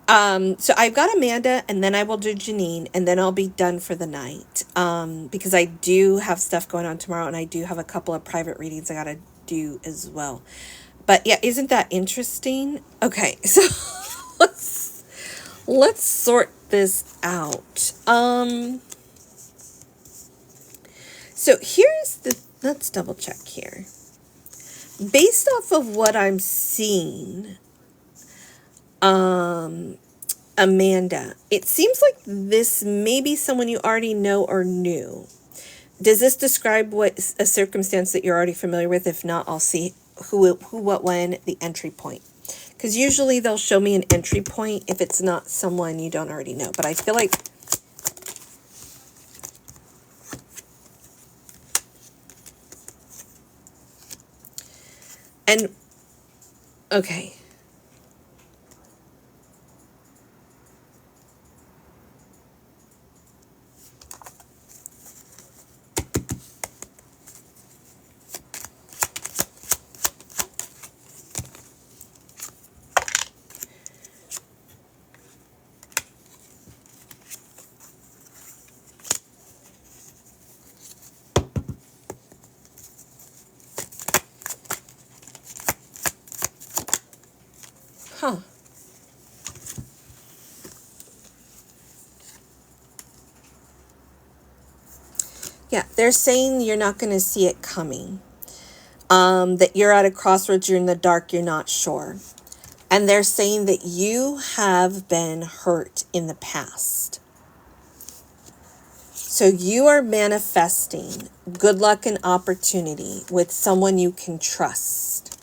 So I've got Amanda, and then I will do Janine, and then I'll be done for the night. Because I do have stuff going on tomorrow, and I do have a couple of private readings I gotta do as well. But yeah, isn't that interesting? Okay, so let's sort this out. So here's the, let's double check here. Based off of what I'm seeing, Amanda, it seems like this may be someone you already know or knew. Does this describe what a circumstance that you're already familiar with? If not, I'll see who, what, when, the entry point. Because usually they'll show me an entry point if it's not someone you don't already know. But I feel like... And... Okay. Huh. Yeah, they're saying you're not going to see it coming. That you're at a crossroads, you're in the dark, you're not sure. And they're saying that you have been hurt in the past. So you are manifesting good luck and opportunity with someone you can trust.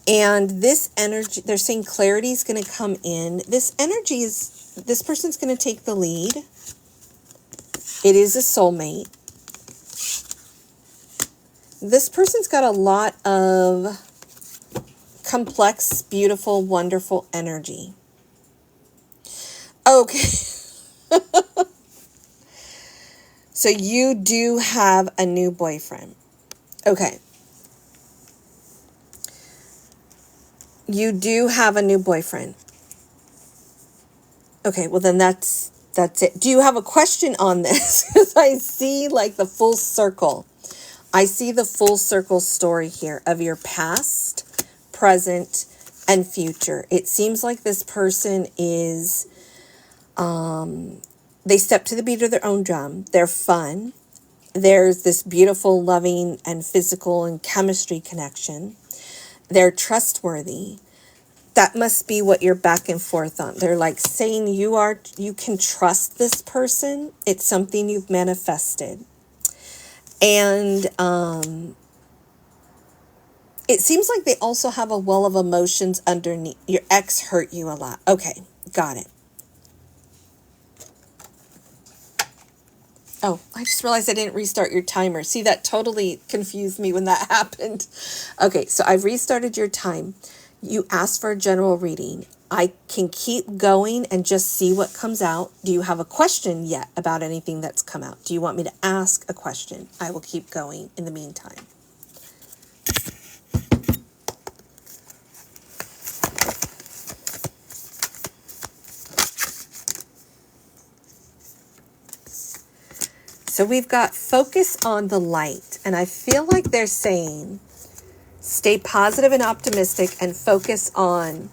And this energy, they're saying clarity is going to come in. This energy is, this person's going to take the lead. It is a soulmate. This person's got a lot of complex, beautiful, wonderful energy. Okay. So you do have a new boyfriend. Okay. You do have a new boyfriend. Okay, well then that's it. Do you have a question on this? Because I see like the full circle. I see the full circle story here of your past, present, and future. It seems like this person is, they step to the beat of their own drum. They're fun. There's this beautiful, loving, and physical and chemistry connection. They're trustworthy. That must be what you're back and forth on. They're like saying you can trust this person. It's something you've manifested. And it seems like they also have a well of emotions underneath. Your ex hurt you a lot. Okay, got it. Oh, I just realized I didn't restart your timer. See, that totally confused me when that happened. Okay, so I've restarted your time. You asked for a general reading. I can keep going and just see what comes out. Do you have a question yet about anything that's come out? Do you want me to ask a question? I will keep going in the meantime. So we've got focus on the light. And I feel like they're saying stay positive and optimistic and focus on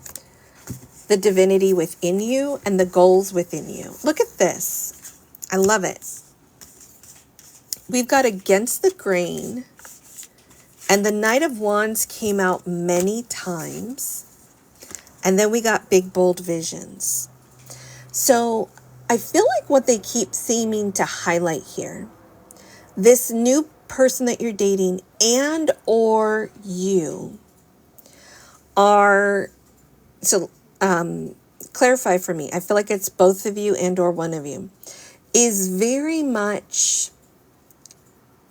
the divinity within you and the goals within you. Look at this. I love it. We've got against the grain, and the Knight of Wands came out many times. And then we got big, bold visions. So I feel like what they keep seeming to highlight here, this new person that you're dating and or you are, so clarify for me, I feel like it's both of you and or one of you, is very much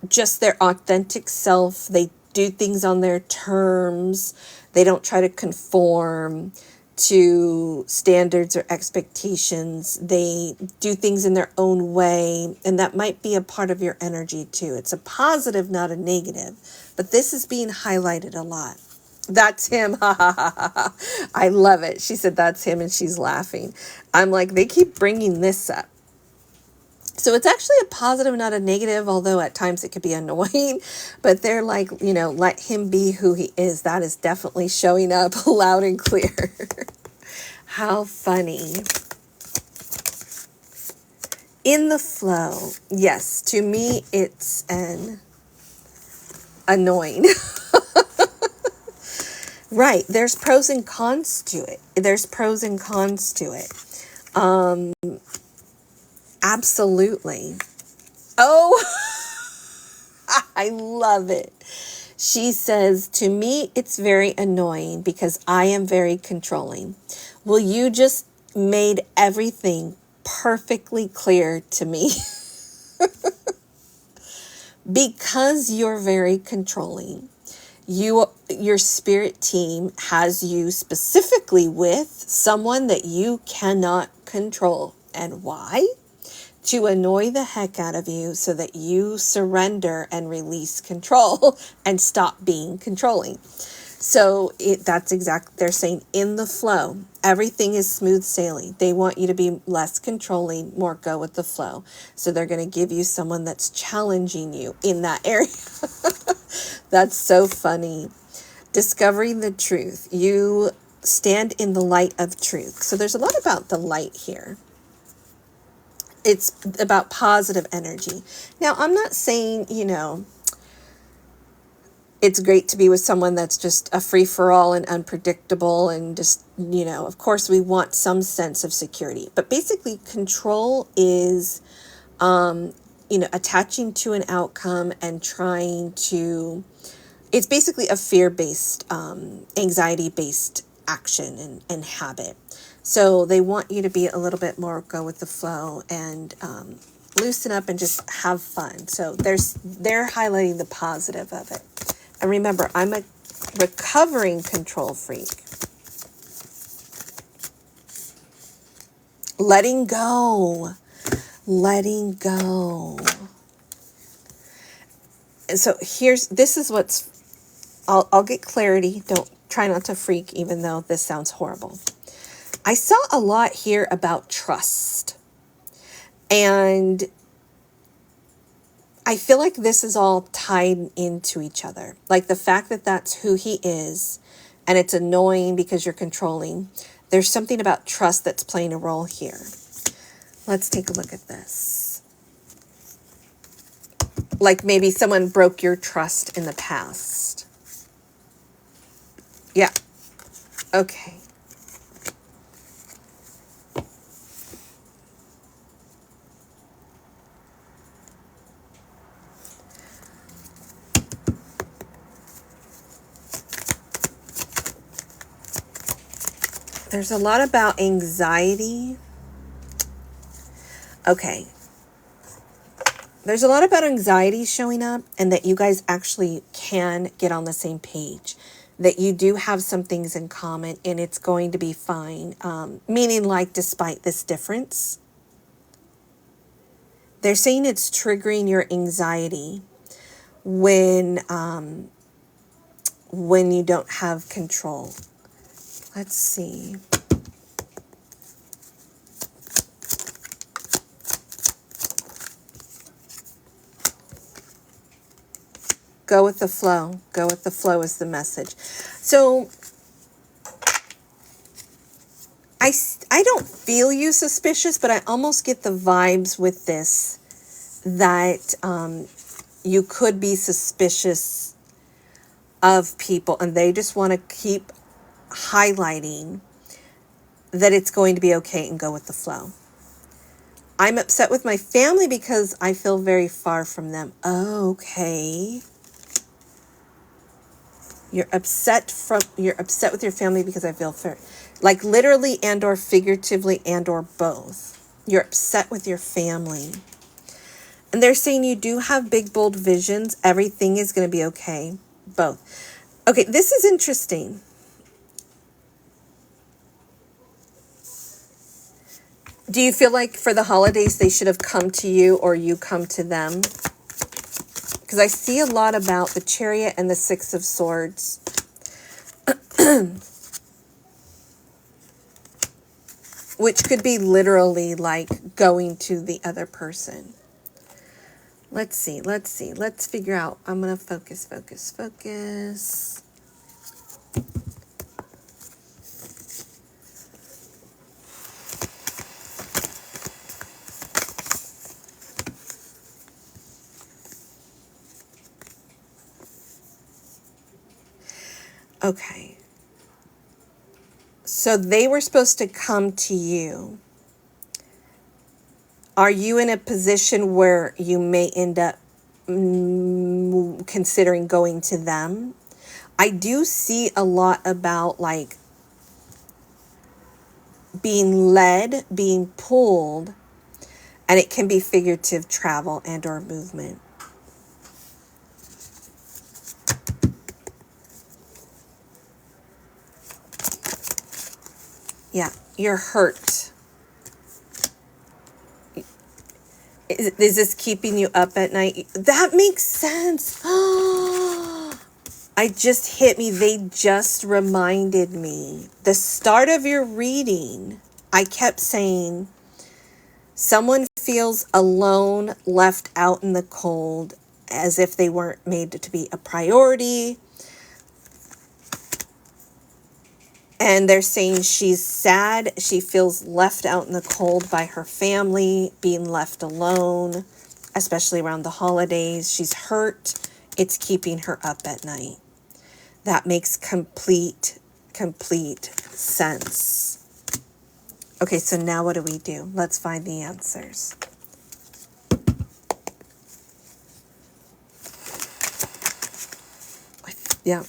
just their authentic self. They do things on their terms. They don't try to conform to standards or expectations. They do things in their own way, and that might be a part of your energy too. It's a positive, not a negative, but this is being highlighted a lot. That's him. Ha ha ha ha ha. I love it. She said that's him and she's laughing. I'm like, they keep bringing this up. So it's actually a positive, not a negative, although at times it could be annoying. But they're like, you know, let him be who he is. That is definitely showing up loud and clear. How funny. In the flow. Yes, to me, it's an annoying. Right. There's pros and cons to it. There's pros and cons to it. Absolutely. Oh, I love it. She says, to me, it's very annoying because I am very controlling. Well, you just made everything perfectly clear to me. Because you're very controlling. Your spirit team has you specifically with someone that you cannot control. And why? To annoy the heck out of you so that you surrender and release control and stop being controlling. So that's exactly, they're saying in the flow, everything is smooth sailing. They want you to be less controlling, more go with the flow. So they're going to give you someone that's challenging you in that area. That's so funny. Discovering the truth. You stand in the light of truth. So there's a lot about the light here. It's about positive energy. Now, I'm not saying, you know, it's great to be with someone that's just a free-for-all and unpredictable and just, you know, of course we want some sense of security. But basically control is, you know, attaching to an outcome and trying to, it's basically a fear-based, anxiety-based action and habit. So they want you to be a little bit more go with the flow and loosen up and just have fun. So they're highlighting the positive of it. And remember, I'm a recovering control freak. Letting go. Letting go. And so this is what's, I'll get clarity. Don't try not to freak, even though this sounds horrible. I saw a lot here about trust. And I feel like this is all tied into each other. Like the fact that that's who he is, and it's annoying because you're controlling. There's something about trust that's playing a role here. Let's take a look at this. Like maybe someone broke your trust in the past. Yeah. Okay. There's a lot about anxiety. Okay. There's a lot about anxiety showing up and that you guys actually can get on the same page. That you do have some things in common and it's going to be fine. Meaning like despite this difference. They're saying it's triggering your anxiety when you don't have control. Let's see. Go with the flow. Go with the flow is the message. So I don't feel you suspicious, but I almost get the vibes with this that you could be suspicious of people and they just want to keep highlighting that it's going to be okay and go with the flow. I'm upset with my family because I feel very far from them. Okay. You're upset with your family because I feel fair. Like literally and or figuratively and or both. You're upset with your family. And they're saying you do have big, bold visions. Everything is going to be okay. Both. Okay, this is interesting. Do you feel like for the holidays they should have come to you or you come to them? Because I see a lot about the Chariot and the Six of Swords. which could be literally like going to the other person. Let's see. Let's figure out. I'm going to focus. Okay. So they were supposed to come to you. Are you in a position where you may end up considering going to them? I do see a lot about like being led, being pulled, and it can be figurative travel and or movement. Yeah, you're hurt. Is this keeping you up at night? That makes sense. I just hit me. They just reminded me. The start of your reading, I kept saying, someone feels alone, left out in the cold, as if they weren't made to be a priority. And they're saying she's sad. She feels left out in the cold by her family, being left alone, especially around the holidays. She's hurt. It's keeping her up at night. That makes complete sense. Okay, so now what do we do? Let's find the answers. Yeah.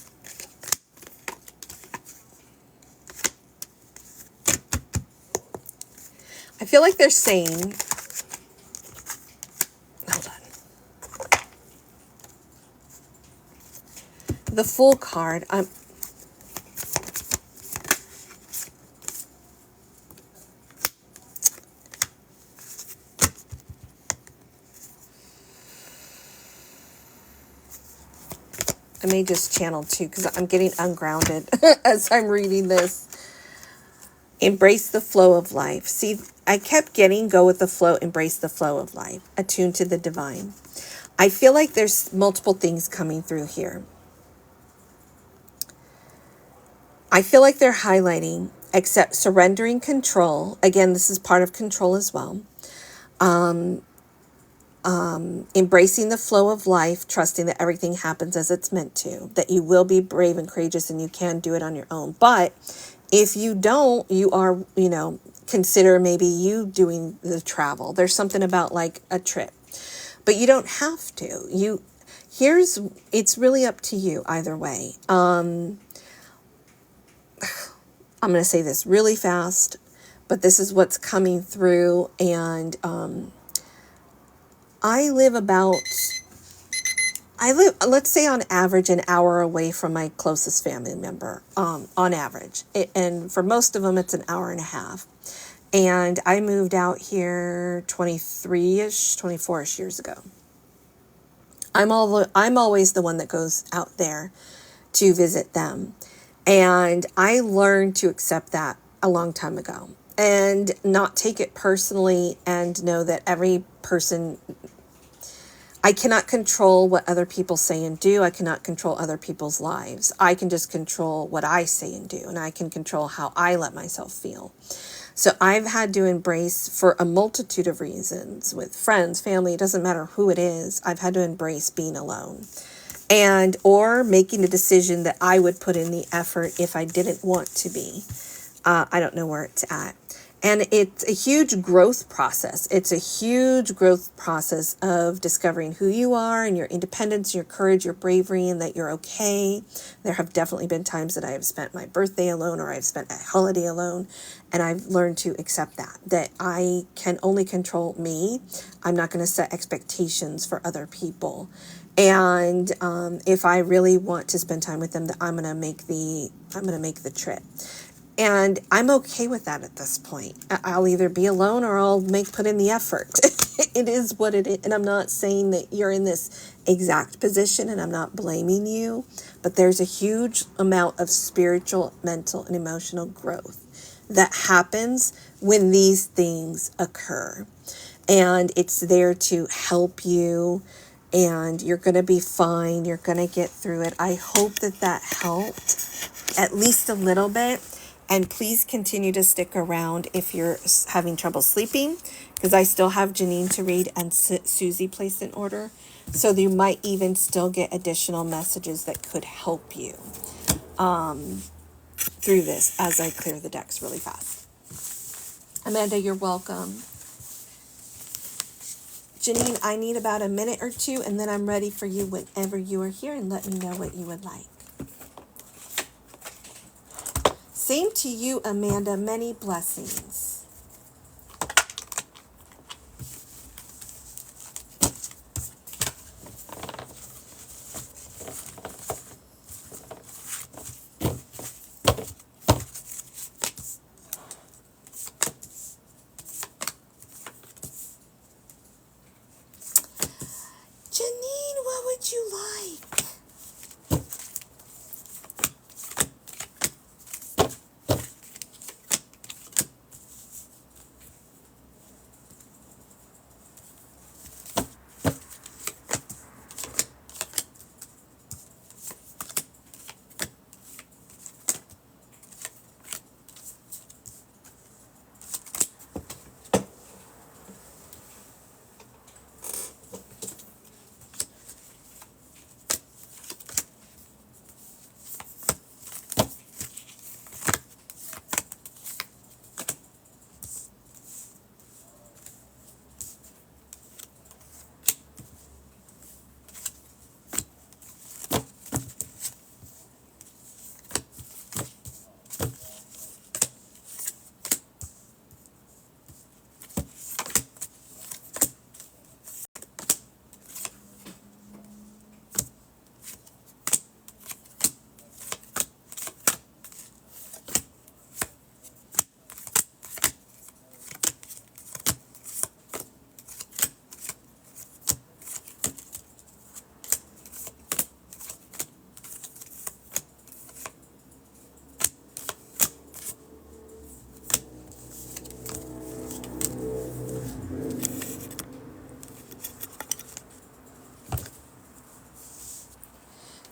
I feel like they're saying, hold on. The Fool card, I may just channel too, because I'm getting ungrounded as I'm reading this. Embrace the flow of life. See, I kept getting go with the flow, embrace the flow of life, attune to the divine. I feel like there's multiple things coming through here. I feel like they're highlighting, accept, surrendering control. Again, this is part of control as well. Embracing the flow of life, trusting that everything happens as it's meant to, that you will be brave and courageous and you can do it on your own. But if you don't, you are, consider maybe you doing the travel. There's something about like a trip, but you don't have to. It's really up to you either way. I'm going to say this really fast, but this is what's coming through. And let's say on average, an hour away from my closest family member, on average. And for most of them, it's an hour and a half. And I moved out here 23-ish, 24-ish years ago. I'm always the one that goes out there to visit them. And I learned to accept that a long time ago and not take it personally and know that every person, I cannot control what other people say and do. I cannot control other people's lives. I can just control what I say and do, and I can control how I let myself feel. So I've had to embrace, for a multitude of reasons, with friends, family, it doesn't matter who it is, I've had to embrace being alone. Or making a decision that I would put in the effort if I didn't want to be. I don't know where it's at. And it's a huge growth process. It's a huge growth process of discovering who you are and your independence, your courage, your bravery, and that you're okay. There have definitely been times that I have spent my birthday alone or I've spent a holiday alone. And I've learned to accept that I can only control me. I'm not going to set expectations for other people. And if I really want to spend time with them, that I'm going to make the trip. And I'm okay with that at this point. I'll either be alone or I'll put in the effort. It is what it is. And I'm not saying that you're in this exact position, and I'm not blaming you, but there's a huge amount of spiritual, mental, and emotional growth that happens when these things occur. And it's there to help you, and you're going to be fine. You're going to get through it. I hope that that helped at least a little bit. And please continue to stick around if you're having trouble sleeping, because I still have Janine to read and Susie placed an order. So you might even still get additional messages that could help you through this as I clear the decks really fast. Amanda, you're welcome. Janine, I need about a minute or two, and then I'm ready for you whenever you are here, and let me know what you would like. Same to you, Amanda. Many blessings. Janine, what would you like?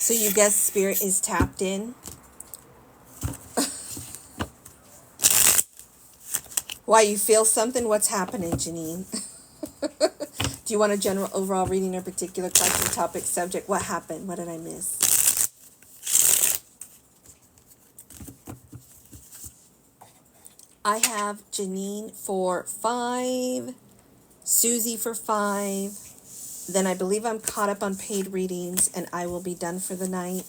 So you guess Spirit is tapped in? Why, you feel something? What's happening, Janine? Do you want a general overall reading or particular question, topic, subject? What happened? What did I miss? I have Janine for 5, Susie for 5. Then I believe I'm caught up on paid readings, and I will be done for the night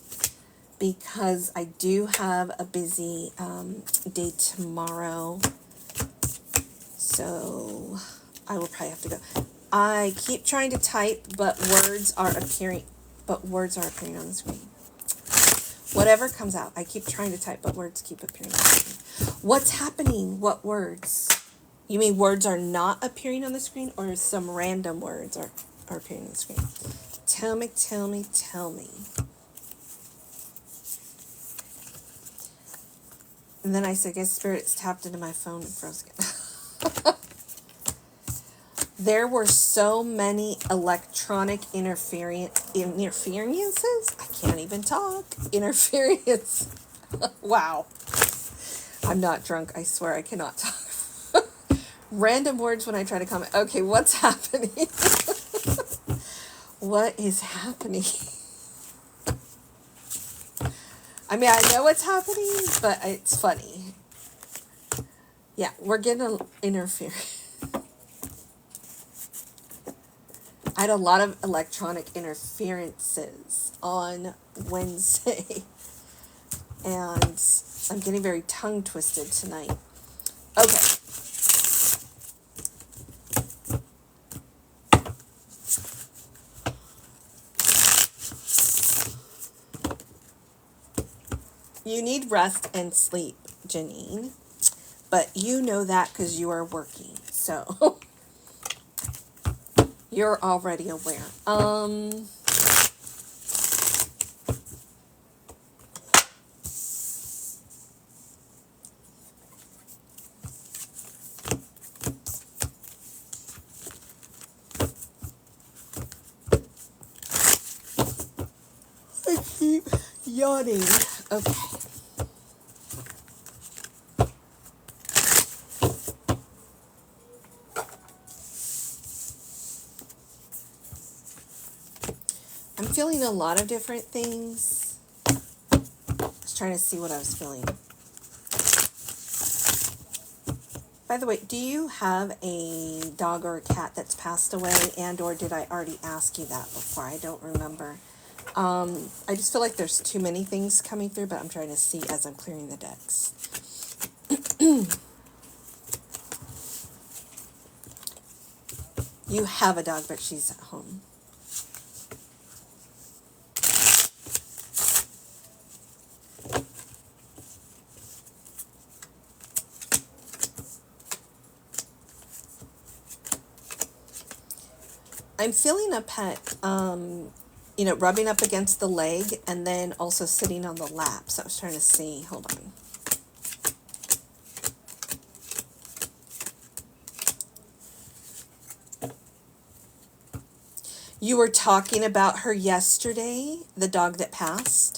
because I do have a busy day tomorrow. So I will probably have to go. I keep trying to type, but words are appearing on the screen. Whatever comes out, I keep trying to type, but words keep appearing on the screen. What's happening? What words? You mean words are not appearing on the screen, or some random words are appearing on the screen? Tell me, tell me, tell me. And then I said, guess Spirit's tapped into my phone and froze again. There were so many electronic interferences. I can't even talk. Interference. Wow. I'm not drunk. I swear I cannot talk. Random words when I try to comment. Okay, what's happening? What is happening? I mean, I know what's happening, but it's funny. Yeah, we're getting interference. I had a lot of electronic interferences on Wednesday, and I'm getting very tongue twisted tonight. Okay. You need rest and sleep, Janine, but you know that because you are working, so... You're already aware. I keep yawning. Okay. I'm feeling a lot of different things. Just trying to see what I was feeling. By the way, do you have a dog or a cat that's passed away, and or did I already ask you that before? I don't remember. I just feel like there's too many things coming through, but I'm trying to see as I'm clearing the decks. You have a dog, but she's at home. I'm feeling a pet, you know, rubbing up against the leg and then also sitting on the lap. So I was trying to see, hold on. You were talking about her yesterday, the dog that passed.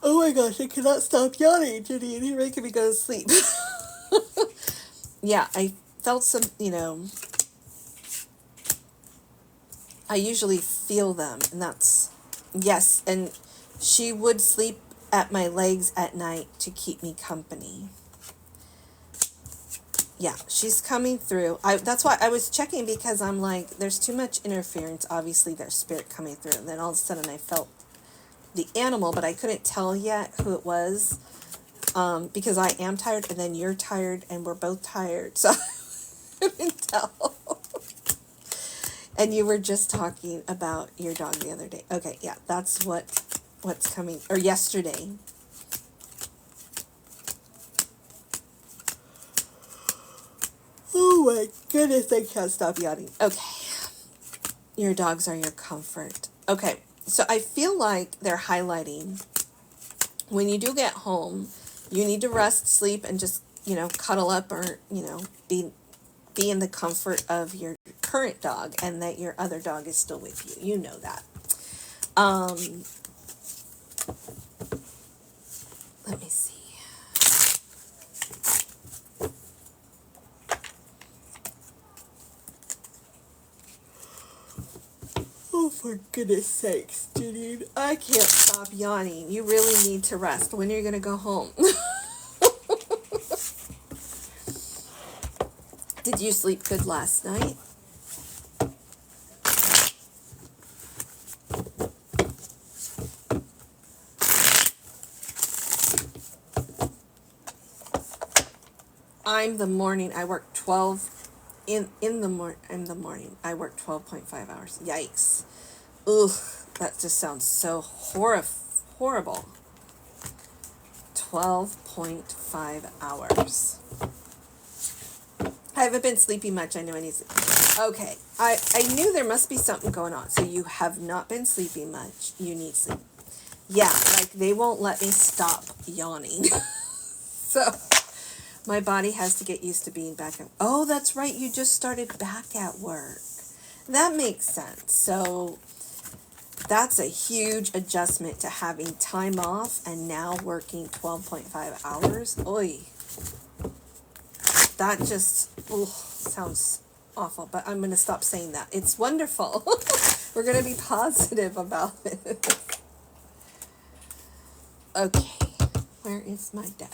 Oh my gosh, I cannot stop yawning, Judy, and you're making me go to sleep. Yeah, I felt some, you know, I usually feel them, and that's, yes, and she would sleep at my legs at night to keep me company. Yeah, she's coming through. That's why I was checking, because I'm like, there's too much interference. Obviously, there's spirit coming through, and then all of a sudden I felt the animal, but I couldn't tell yet who it was, because I am tired, and then you're tired, and we're both tired, so I couldn't tell. And you were just talking about your dog the other day. Okay, yeah, that's what's coming, or yesterday. Oh my goodness, I can't stop yawning. Okay, your dogs are your comfort. Okay, so I feel like they're highlighting, when you do get home, you need to rest, sleep, and just, you know, cuddle up, or, you know, be in the comfort of your current dog, and that your other dog is still with you. You know that. Let me see. Oh, for goodness sakes, dude. I can't stop yawning. You really need to rest. When are you going to go home? Did you sleep good last night? I'm the morning. I work 12 in the morning. I work 12.5 hours. Yikes. Ugh, that just sounds so horrible. 12.5 hours. I haven't been sleeping much. I know I need sleep. Okay, I knew there must be something going on. So you have not been sleeping much. You need sleep. Yeah, like they won't let me stop yawning. So my body has to get used to being back at. Oh, that's right. You just started back at work. That makes sense. So that's a huge adjustment to having time off and now working 12.5 hours. Oy. That just sounds awful, but I'm going to stop saying that. It's wonderful. We're going to be positive about it. Okay, where is my deck?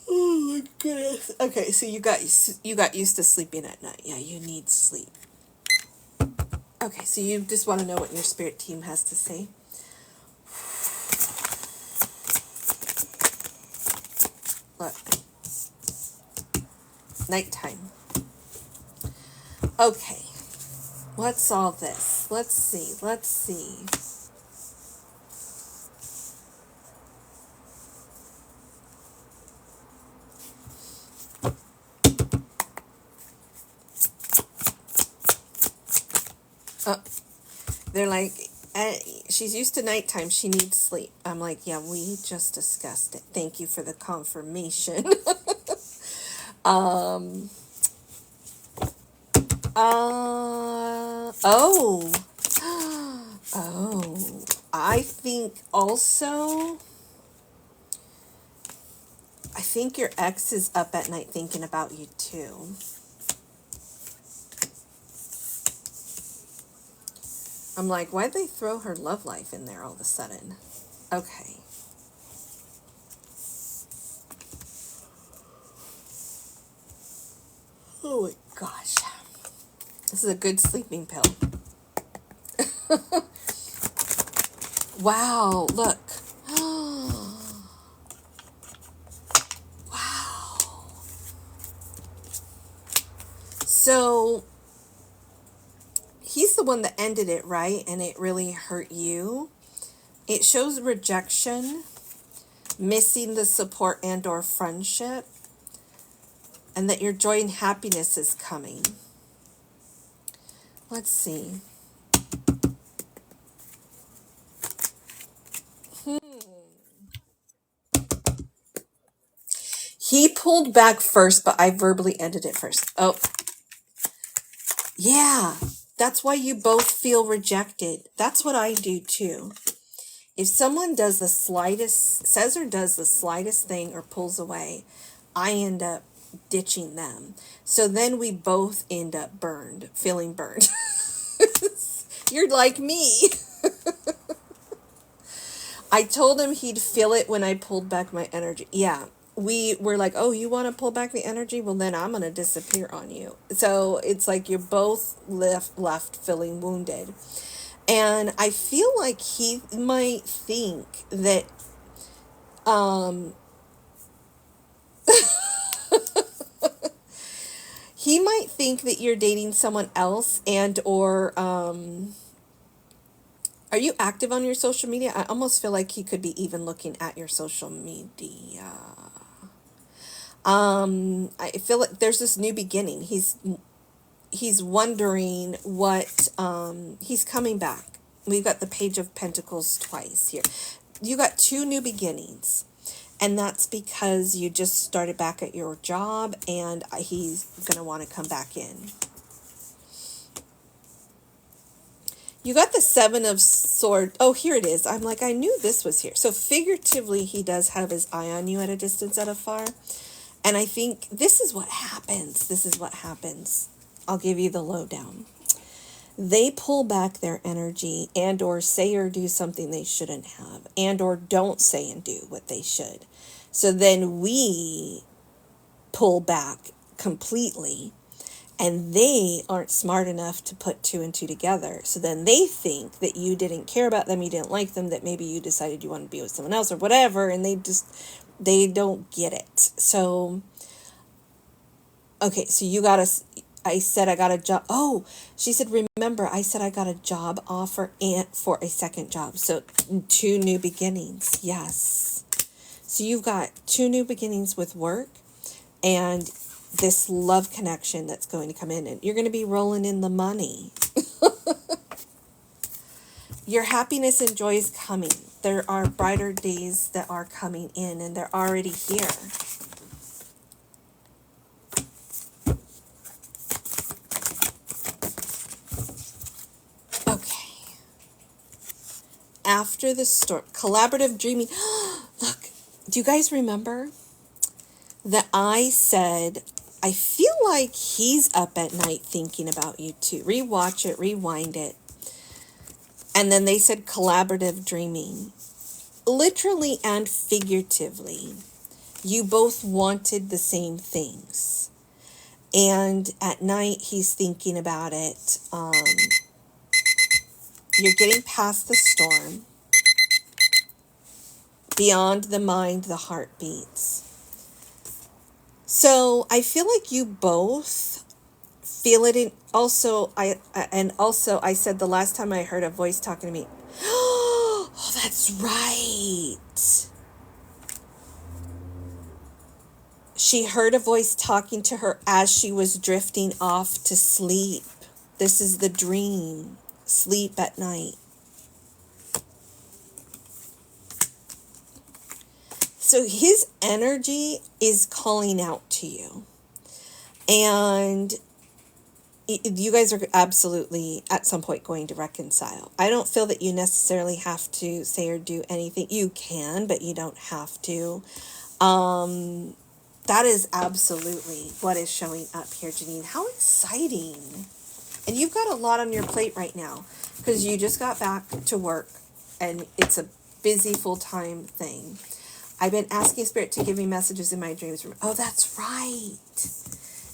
Oh my goodness. Okay, so you got used to sleeping at night. Yeah, you need sleep. Okay, so you just want to know what your spirit team has to say. Look. Nighttime. Okay, let's solve this. Let's see. Let's see. Uh, they're like, she's used to nighttime. She needs sleep. I'm like, yeah, we just discussed it. Thank you for the confirmation. um. Oh. Oh. I think also. I think your ex is up at night thinking about you too. I'm like, why'd they throw her love life in there all of a sudden? Okay. Oh my gosh. This is a good sleeping pill. Wow, look. Wow. So he's the one that ended it, right? And it really hurt you. It shows rejection, missing the support and or friendship, and that your joy and happiness is coming. Let's see. He pulled back first, but I verbally ended it first. Oh, yeah. That's why you both feel rejected. That's what I do too. If someone does the slightest, says or does the slightest thing or pulls away, I end up ditching them. So then we both end up burned, feeling burned. You're like me. I told him he'd feel it when I pulled back my energy. Yeah. We were like, oh, you want to pull back the energy? Well, then I'm going to disappear on you. So it's like you're both left feeling wounded. And I feel like he might think that, he might think that you're dating someone else and or, are you active on your social media? I almost feel like he could be even looking at your social media. I feel like there's this new beginning. He's wondering what, he's coming back. We've got the Page of Pentacles twice here. You got two new beginnings. And that's because you just started back at your job and he's going to want to come back in. You got the Seven of Swords. Oh, here it is. I'm like, I knew this was here. So figuratively, he does have his eye on you at a distance, at afar. And I think this is what happens. This is what happens. I'll give you the lowdown. They pull back their energy and or say or do something they shouldn't have and or don't say and do what they should. So then we pull back completely and they aren't smart enough to put two and two together. So then they think that you didn't care about them, you didn't like them, that maybe you decided you want to be with someone else or whatever, and they don't get it. So, okay, so I said I got a job. Oh, she said, remember, I said I got a job offer and for a second job. So two new beginnings. Yes. So you've got two new beginnings with work and this love connection that's going to come in, and you're going to be rolling in the money. Your happiness and joy is coming. There are brighter days that are coming in, and they're already here. Okay. After the storm, collaborative dreaming. Look, do you guys remember that I said, I feel like he's up at night thinking about you too. Rewatch it, rewind it. And then they said collaborative dreaming. Literally and figuratively, you both wanted the same things. And at night, he's thinking about it. You're getting past the storm. Beyond the mind, the heart beats. So I feel like you both Feel it in, also, I said the last time I heard a voice talking to me, oh, that's right. She heard a voice talking to her as she was drifting off to sleep. This is the dream. Sleep at night. So his energy is calling out to you. And you guys are absolutely at some point going to reconcile. I don't feel that you necessarily have to say or do anything. You can, but you don't have to. That is absolutely what is showing up here, Janine. How exciting. And you've got a lot on your plate right now because you just got back to work and it's a busy full-time thing. I've been asking Spirit to give me messages in my dreams. Oh, that's right.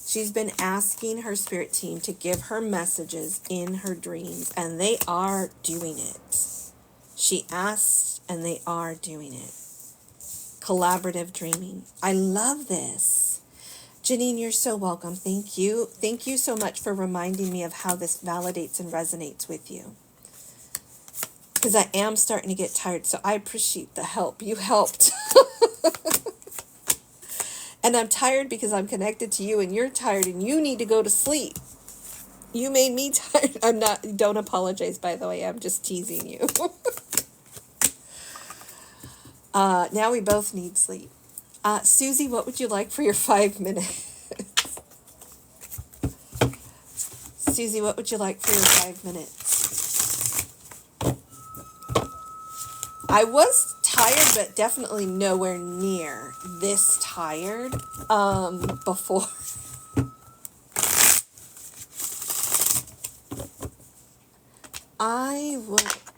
She's been asking her spirit team to give her messages in her dreams, and they are doing it. She asked, and they are doing it. Collaborative dreaming. I love this. Janine, you're so welcome. Thank you. Thank you so much for reminding me of how this validates and resonates with you. Because I am starting to get tired, so I appreciate the help. You helped. And I'm tired because I'm connected to you, and you're tired, and you need to go to sleep. You made me tired. Don't apologize, by the way. I'm just teasing you. Now we both need sleep. Susie, what would you like for your 5 minutes? Susie, what would you like for your 5 minutes? I was tired, but definitely nowhere near this tired before.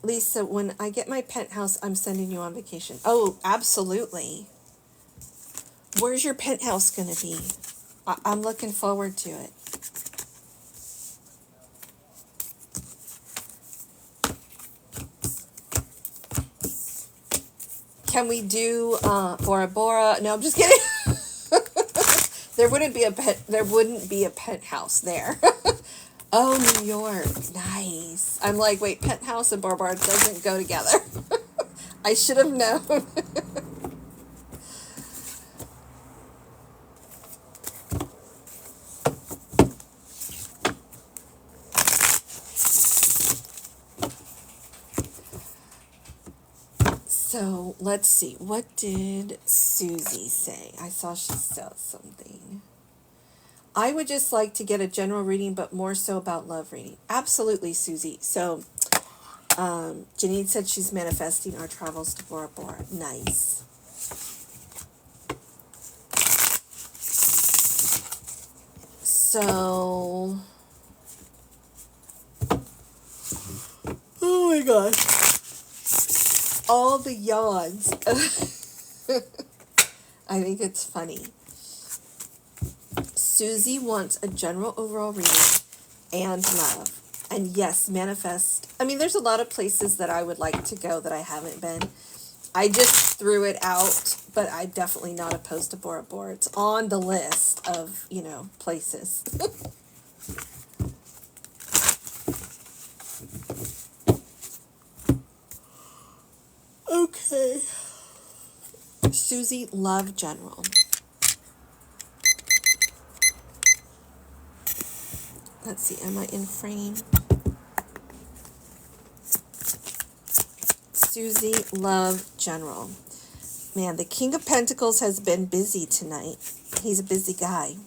Lisa, when I get my penthouse, I'm sending you on vacation. Oh, absolutely. Where's your penthouse going to be? I'm looking forward to it. Can we do Bora Bora? No, I'm just kidding. There wouldn't be a penthouse there. Oh, New York. Nice. I'm like, wait, penthouse and Bora Bora doesn't go together. I should have known. So let's see. What did Susie say? I saw she said something. I would just like to get a general reading, but more so about love reading. Absolutely, Susie. So Janine said she's manifesting our travels to Bora Bora. Nice. So, oh my gosh. All the yawns. I think it's funny. Susie wants a general overall reading and love. And yes, manifest. I mean, there's a lot of places that I would like to go that I haven't been. I just threw it out, but I'm definitely not opposed to Bora Bora. It's on the list of, places. Okay. Susie, love general. Let's see, am I in frame? Susie, love general. Man, the King of Pentacles has been busy tonight. He's a busy guy.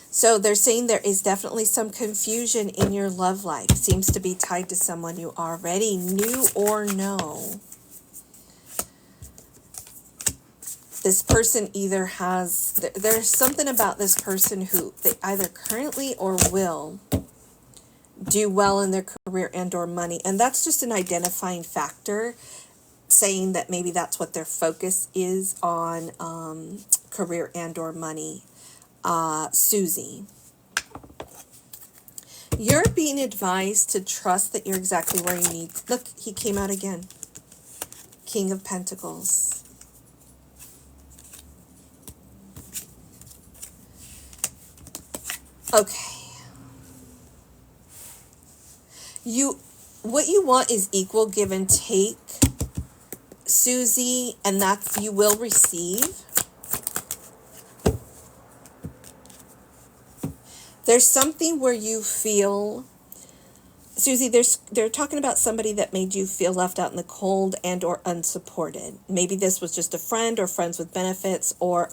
So they're saying there is definitely some confusion in your love life. Seems to be tied to someone you already knew or know. This person either has, there's something about this person who they either currently or will do well in their career and or money. And that's just an identifying factor, saying that maybe that's what their focus is on, career and or money. Susie, you're being advised to trust that you're exactly where you need. Look, he came out again. King of Pentacles. Okay. What you want is equal give and take, Susie, and that's you will receive. There's something where you feel, Susie, they're talking about somebody that made you feel left out in the cold and or unsupported. Maybe this was just a friend or friends with benefits, or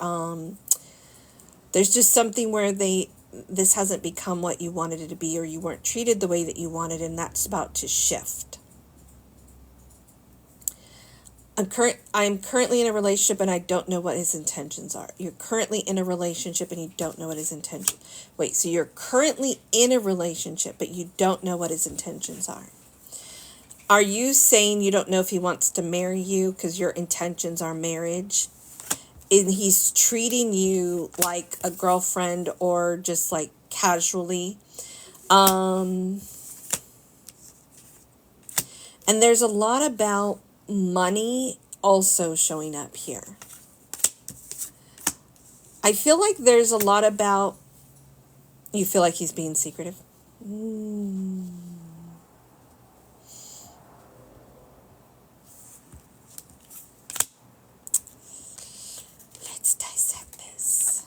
there's just something where this hasn't become what you wanted it to be, or you weren't treated the way that you wanted, and that's about to shift. I'm currently in a relationship and I don't know what his intentions are. You're currently in a relationship and you don't know what his intention. Wait, so you're currently in a relationship but you don't know what his intentions are. Are you saying you don't know if he wants to marry you because your intentions are marriage? And he's treating you like a girlfriend or just like casually? And there's a lot about money also showing up here. I feel like there's a lot about, you feel like he's being secretive. Let's dissect this.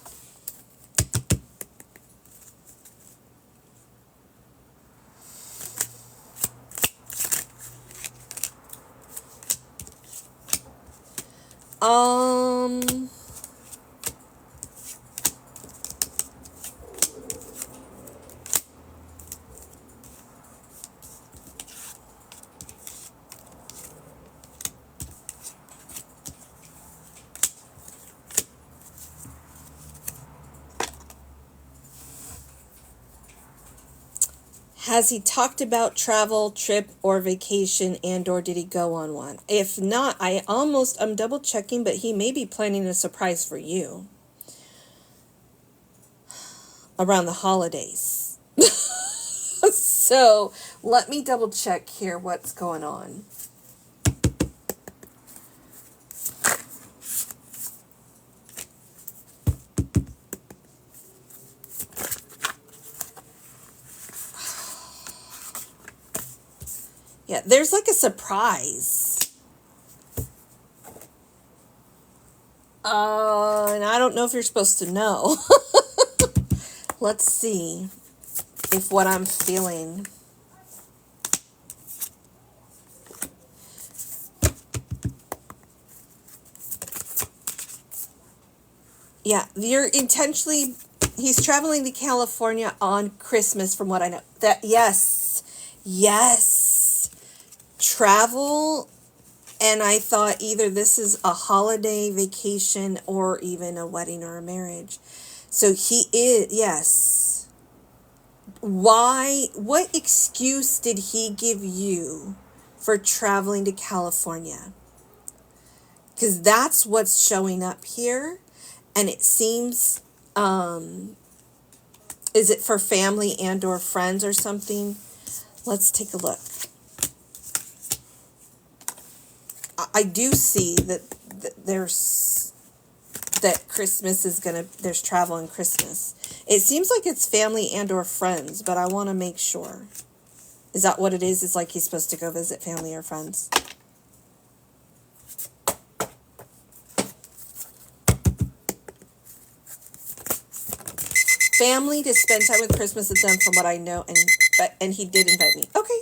Has he talked about travel, trip, or vacation, and or did he go on one? If not, I'm double checking, but he may be planning a surprise for you around the holidays. So let me double check here what's going on. Yeah, there's like a surprise. And I don't know if you're supposed to know. Let's see if what I'm feeling. Yeah, he's traveling to California on Christmas from what I know. Yes. Travel, and I thought either this is a holiday vacation or even a wedding or a marriage. So he is, yes. What excuse did he give you for traveling to California? Because that's what's showing up here. And it seems, is it for family and or friends or something? Let's take a look. I do see that Christmas is there's travel in Christmas. It seems like it's family and or friends, but I want to make sure. Is that what it is? It's like he's supposed to go visit family or friends. Family, to spend time with Christmas with them from what I know, and he did invite me. Okay.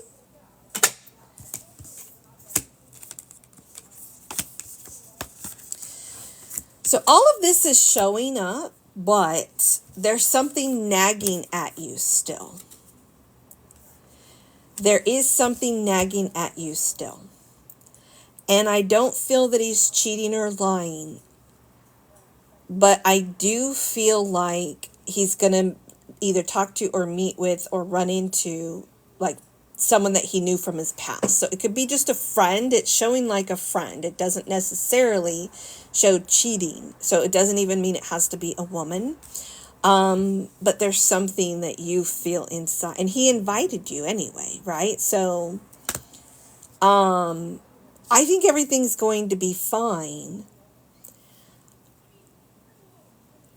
So all of this is showing up, but there's something nagging at you still. There is something nagging at you still. And I don't feel that he's cheating or lying, but I do feel like he's going to either talk to or meet with or run into like someone that he knew from his past. So it could be just a friend. It's showing like a friend. It doesn't necessarily show cheating. So it doesn't even mean it has to be a woman. But there's something that you feel inside, and he invited you anyway, right? So, I think everything's going to be fine.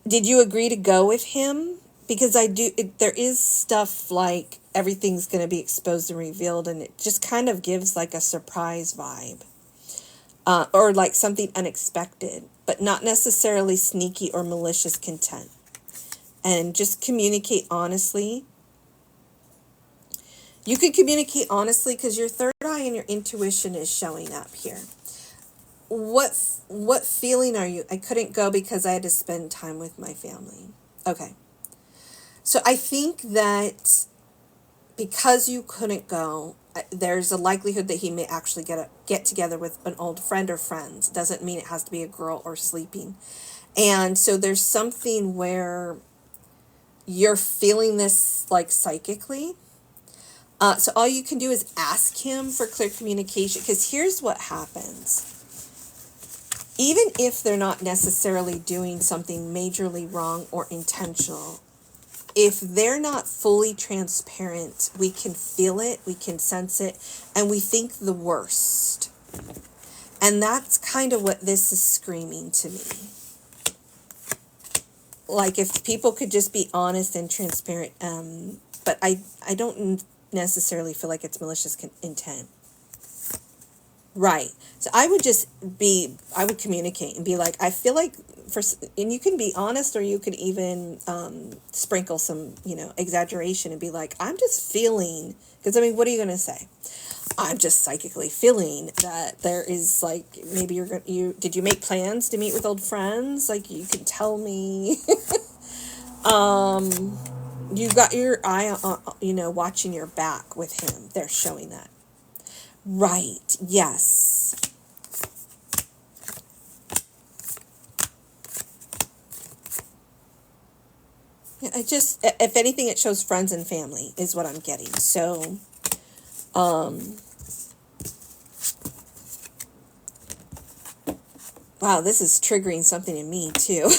Did you agree to go with him? because there is stuff like everything's going to be exposed and revealed, and it just kind of gives like a surprise vibe, or like something unexpected, but not necessarily sneaky or malicious content. And just communicate honestly. You can communicate honestly because your third eye and your intuition is showing up here. What feeling are you? I couldn't go because I had to spend time with my family. Okay. So I think that because you couldn't go, there's a likelihood that he may actually get together with an old friend or friends. Doesn't mean it has to be a girl or sleeping. And so there's something where you're feeling this like psychically. So all you can do is ask him for clear communication, because here's what happens. Even if they're not necessarily doing something majorly wrong or intentional, if they're not fully transparent, we can feel it, we can sense it, and we think the worst. And that's kind of what this is screaming to me. Like if people could just be honest and transparent, but I don't necessarily feel like it's malicious intent. Right. So I would communicate and be like, I feel like and you can be honest, or you could even sprinkle some, exaggeration and be like, I'm just feeling, because I mean, what are you going to say? I'm just psychically feeling that there is like, maybe did you make plans to meet with old friends? Like you can tell me, you've got your eye on, watching your back with him. They're showing that. Right. Yes. Yeah, if anything, it shows friends and family is what I'm getting. So, wow, this is triggering something in me too.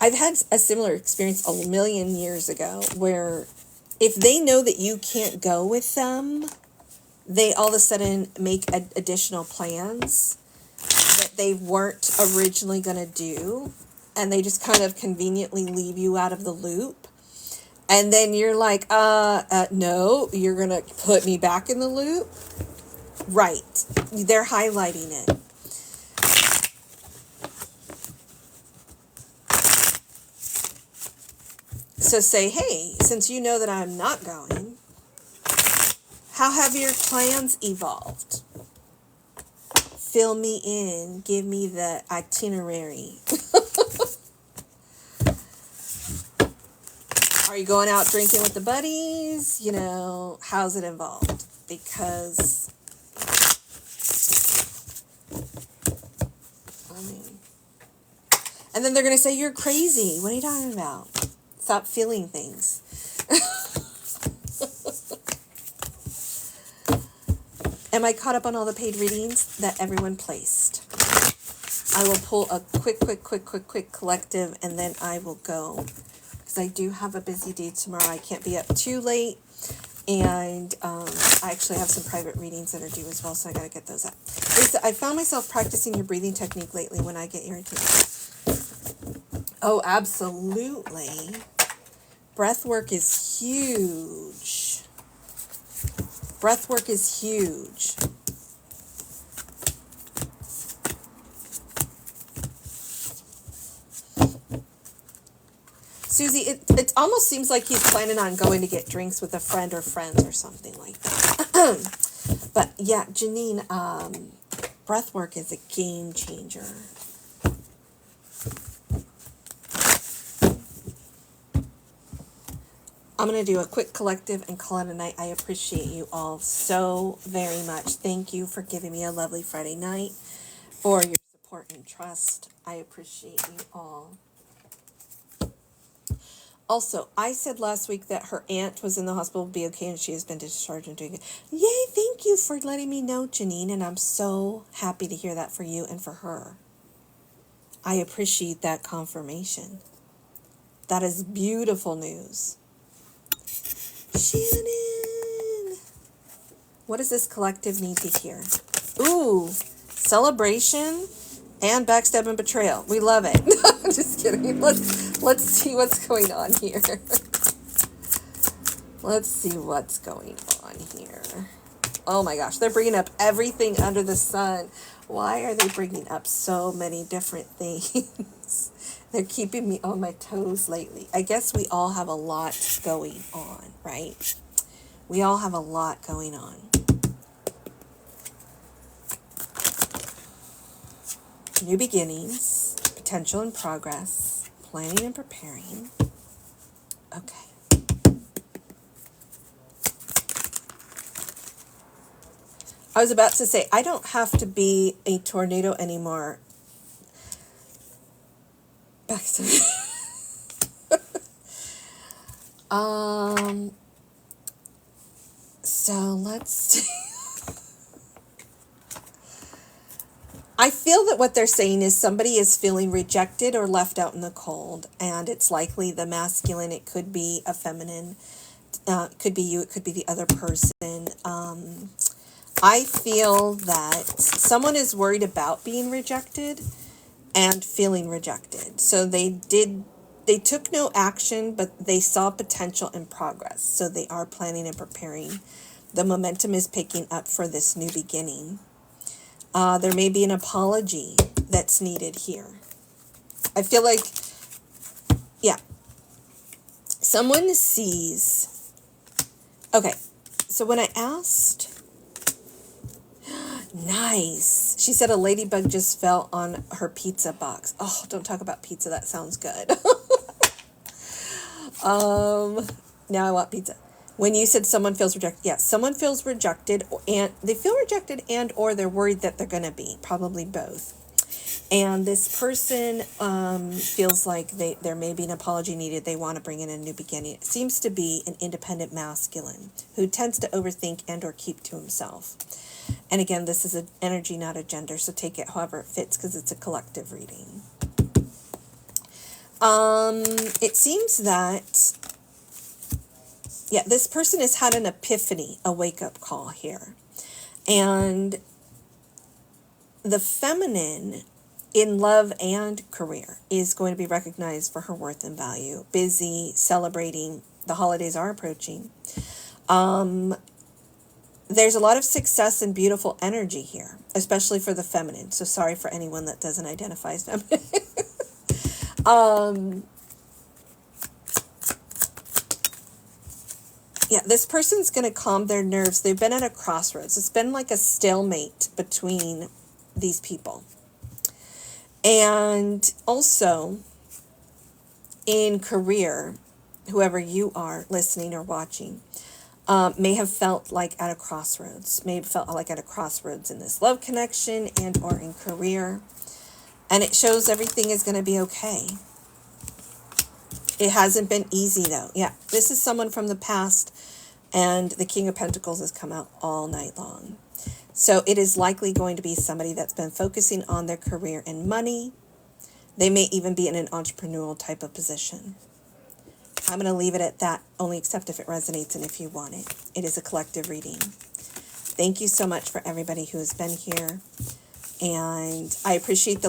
I've had a similar experience a million years ago where if they know that you can't go with them, they all of a sudden make additional plans that they weren't originally going to do. And they just kind of conveniently leave you out of the loop. And then you're like, no, you're going to put me back in the loop. Right. They're highlighting it. So say, hey, since you know that I'm not going, how have your plans evolved? Fill me in. Give me the itinerary. Are you going out drinking with the buddies? How's it involved? Because, and then they're going to say, you're crazy. What are you talking about? Stop feeling things. Am I caught up on all the paid readings that everyone placed? I will pull a quick collective, and then I will go. Because I do have a busy day tomorrow. I can't be up too late. And I actually have some private readings that are due as well, so I got to get those up. Lisa, I found myself practicing your breathing technique lately when I get irritated. Oh, absolutely. Breath work is huge. Breath work is huge. Susie, it almost seems like he's planning on going to get drinks with a friend or friends or something like that. But yeah, Janine, breath work is a game changer. I'm going to do a quick collective and call it a night. I appreciate you all so very much. Thank you for giving me a lovely Friday night, for your support and trust. I appreciate you all. Also, I said last week that her aunt was in the hospital, will be okay, and she has been discharged and doing good. Yay, thank you for letting me know, Janine, and I'm so happy to hear that for you and for her. I appreciate that confirmation. That is beautiful news. Shannon! What does this collective need to hear? Ooh, celebration And backstab and betrayal. We love it. Just kidding. Let's see what's going on here. Let's see what's going on here. Oh my gosh, they're bringing up everything under the sun. Why are they bringing up so many different things? They're keeping me on my toes lately. I guess we all have a lot going on, right? We all have a lot going on. New beginnings, potential and progress, planning and preparing. Okay. I was about to say, I don't have to be a tornado anymore. Back to so let's see. I feel that what they're saying is somebody is feeling rejected or left out in the cold, and it's likely the masculine. It could be a feminine. It could be you. It could be the other person. I feel that someone is worried about being rejected and feeling rejected. So they took no action, but they saw potential and progress. So they are planning and preparing. The momentum is picking up for this new beginning. There may be an apology that's needed here. I feel like, yeah, someone sees. Okay, so when I asked, nice. She said a ladybug just fell on her pizza box. Oh, don't talk about pizza. That sounds good. Now I want pizza. When you said someone feels rejected, yes, someone feels rejected, and they feel rejected and or they're worried that they're going to be, probably both. And this person feels like there may be an apology needed. They want to bring in a new beginning. It seems to be an independent masculine who tends to overthink and or keep to himself. And again, this is an energy, not a gender, so take it however it fits because it's a collective reading. It seems that, yeah, this person has had an epiphany, a wake-up call here. And the feminine in love and career is going to be recognized for her worth and value. Busy, celebrating. The holidays are approaching. There's a lot of success and beautiful energy here, especially for the feminine. So sorry for anyone that doesn't identify as feminine. Yeah, this person's going to calm their nerves. They've been at a crossroads. It's been like a stalemate between these people. And also, in career, whoever you are listening or watching, may have felt like at a crossroads. May have felt like at a crossroads in this love connection and or in career. And it shows everything is going to be okay. It hasn't been easy, though. Yeah, this is someone from the past, and the King of Pentacles has come out all night long. So it is likely going to be somebody that's been focusing on their career and money. They may even be in an entrepreneurial type of position. I'm going to leave it at that, only accept if it resonates and if you want it. It is a collective reading. Thank you so much for everybody who has been here. And I appreciate the